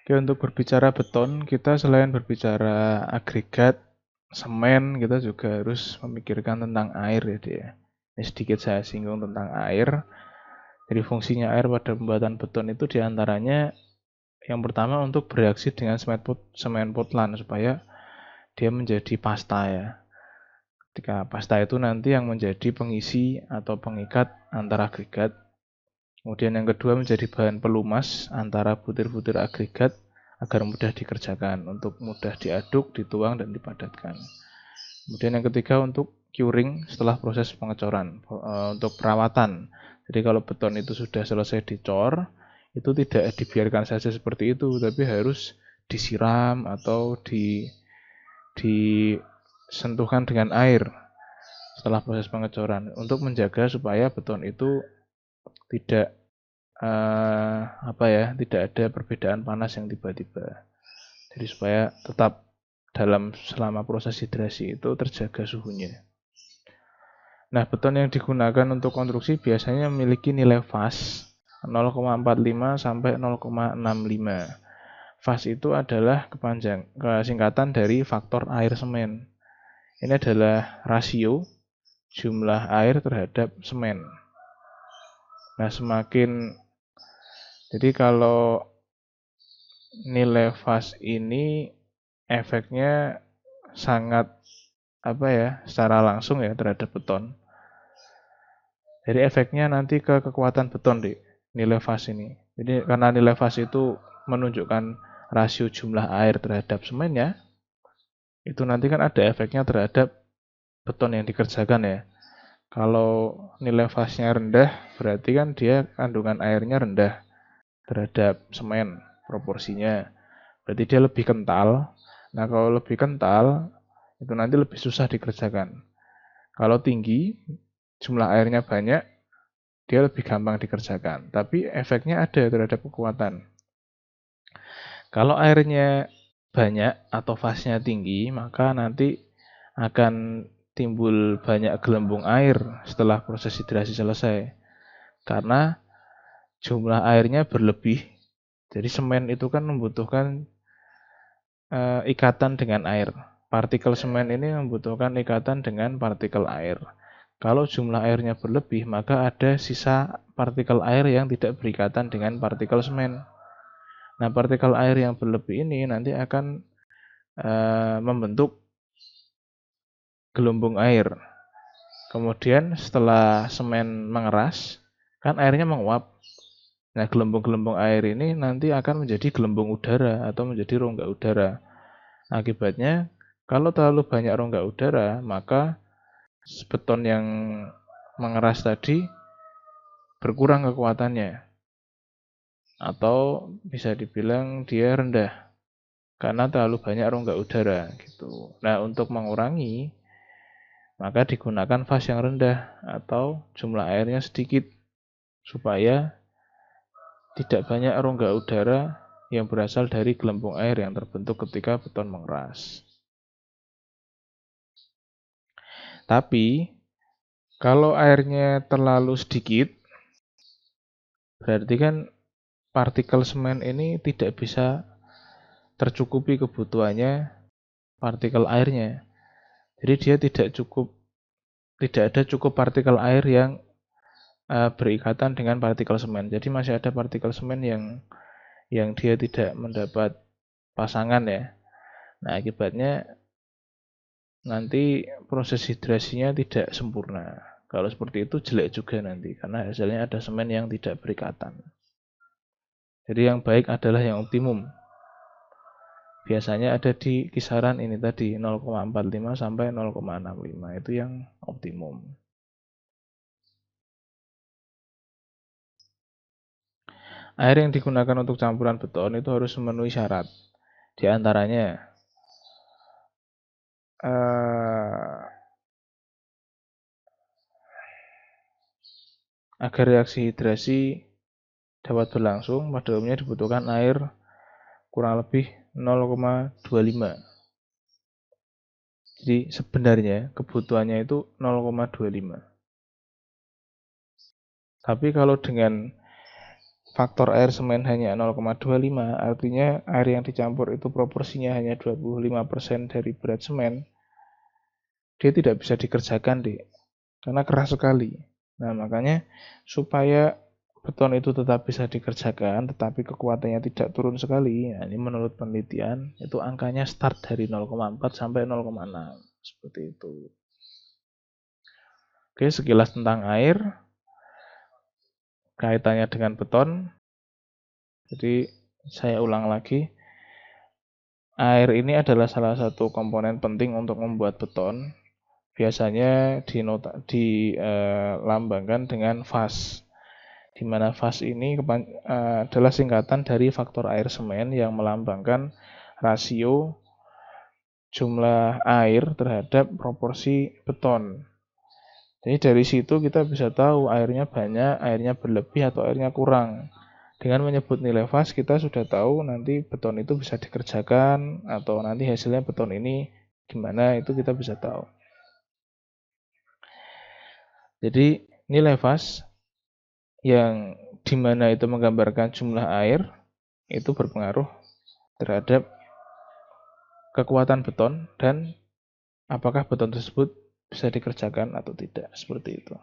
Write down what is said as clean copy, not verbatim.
Oke, untuk berbicara beton, kita selain berbicara agregat, semen, kita juga harus memikirkan tentang air ya dia. Ini sedikit saya singgung tentang air. Jadi fungsinya air pada pembuatan beton itu diantaranya yang pertama untuk bereaksi dengan semen Portland supaya dia menjadi pasta ya. Ketika pasta itu nanti yang menjadi pengisi atau pengikat antara agregat. Kemudian yang kedua menjadi bahan pelumas antara butir-butir agregat agar mudah dikerjakan, untuk mudah diaduk, dituang, dan dipadatkan. Kemudian yang ketiga untuk curing setelah proses pengecoran, untuk perawatan. Jadi kalau beton itu sudah selesai dicor, itu tidak dibiarkan saja seperti itu, tapi harus disiram atau disentuhkan dengan air setelah proses pengecoran untuk menjaga supaya beton itu tidak tidak ada perbedaan panas yang tiba-tiba. Jadi supaya tetap selama proses hidrasi itu terjaga suhunya. Nah, beton yang digunakan untuk konstruksi biasanya memiliki nilai fas 0,45 sampai 0,65. Fas itu adalah kesingkatan dari faktor air semen. Ini adalah rasio jumlah air terhadap semen. Nah, jadi kalau nilai fas ini efeknya sangat secara langsung ya terhadap beton. Jadi efeknya nanti ke kekuatan beton di nilai fas ini. Jadi karena nilai fas itu menunjukkan rasio jumlah air terhadap semennya, itu nanti kan ada efeknya terhadap beton yang dikerjakan ya. Kalau nilai fasnya rendah, berarti kan dia kandungan airnya rendah terhadap semen proporsinya. Berarti dia lebih kental. Nah, kalau lebih kental, itu nanti lebih susah dikerjakan. Kalau tinggi, jumlah airnya banyak, dia lebih gampang dikerjakan. Tapi efeknya ada terhadap kekuatan. Kalau airnya banyak atau fasnya tinggi, maka nanti akan timbul banyak gelembung air setelah proses hidrasi selesai. Karena jumlah airnya berlebih. Jadi semen itu kan membutuhkan ikatan dengan air. Partikel semen ini membutuhkan ikatan dengan partikel air. Kalau jumlah airnya berlebih, maka ada sisa partikel air yang tidak berikatan dengan partikel semen. Nah, partikel air yang berlebih ini nanti akan membentuk gelombung air. Kemudian setelah semen mengeras, kan airnya menguap. Nah, gelembung-gelembung air ini nanti akan menjadi gelembung udara atau menjadi rongga udara. Akibatnya, kalau terlalu banyak rongga udara, maka beton yang mengeras tadi berkurang kekuatannya. Atau bisa dibilang dia rendah karena terlalu banyak rongga udara gitu. Nah, untuk mengurangi, maka digunakan fas yang rendah atau jumlah airnya sedikit supaya tidak banyak rongga udara yang berasal dari gelembung air yang terbentuk ketika beton mengeras. Tapi kalau airnya terlalu sedikit, berarti kan partikel semen ini tidak bisa tercukupi kebutuhannya partikel airnya. Jadi dia tidak ada cukup partikel air yang berikatan dengan partikel semen. Jadi masih ada partikel semen yang dia tidak mendapat pasangan ya. Nah, akibatnya nanti proses hidrasinya tidak sempurna. Kalau seperti itu jelek juga nanti karena hasilnya ada semen yang tidak berikatan. Jadi yang baik adalah yang optimum. Biasanya ada di kisaran ini tadi 0,45 sampai 0,65 itu yang optimum. Air yang digunakan untuk campuran beton itu harus memenuhi syarat. Di antaranya agar reaksi hidrasi dapat berlangsung, pada umumnya dibutuhkan air kurang lebih 0,25. Jadi sebenarnya kebutuhannya itu 0,25. Tapi kalau dengan faktor air semen hanya 0,25, artinya air yang dicampur itu proporsinya hanya 25% dari berat semen, dia tidak bisa dikerjakan, Dik, karena keras sekali. Nah, makanya supaya beton itu tetap bisa dikerjakan, tetapi kekuatannya tidak turun sekali. Nah, ini menurut penelitian, itu angkanya start dari 0,4 sampai 0,6. Seperti itu. Oke, sekilas tentang air, kaitannya dengan beton. Jadi, saya ulang lagi. Air ini adalah salah satu komponen penting untuk membuat beton. Biasanya dilambangkan dengan fas, di mana fas ini adalah singkatan dari faktor air semen yang melambangkan rasio jumlah air terhadap proporsi beton. Jadi dari situ kita bisa tahu airnya banyak, airnya berlebih, atau airnya kurang. Dengan menyebut nilai fas, kita sudah tahu nanti beton itu bisa dikerjakan, atau nanti hasilnya beton ini gimana, itu kita bisa tahu. Jadi nilai fas yang dimana itu menggambarkan jumlah air itu berpengaruh terhadap kekuatan beton dan apakah beton tersebut bisa dikerjakan atau tidak, seperti itu.